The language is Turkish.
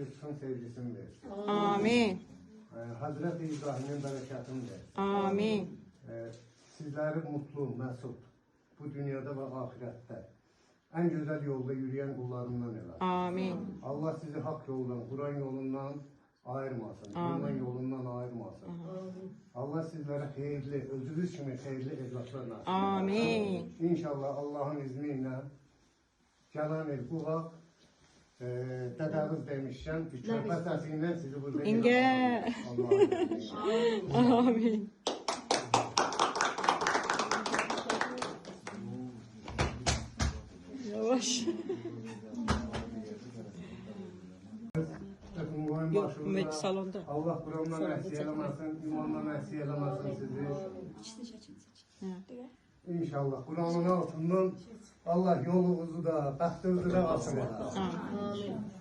Yusuf'un sevgisini versin. Amin. Hazreti İbrahim'in bereketini versin. Amin. Sizleri mutlu, mesut bu dünyada ve ahirette en güzel yolda yürüyen kullarından eylesin. Amin. Allah sizi hak yoldan, Kur'an yolundan ayırmasın. Amin. Yolundan ayırmasın. Amin. Allah sizlere hayırlı, özünüz kimi hayırlı evlatlar nasip. Amin. İnşallah Allah'ın izniyle gelen el kulak dedemiz demişken bir çöpe sesiyle sizi burada İnge. Amin. Yavaş. Yok, salonda. Allah Kur'an'dan eksiyelemesin, imandan eksiyelemesin sizi. İnşallah Kur'an'ın altından Allah yolunuzu da, bəxtinizi de asın. Amin.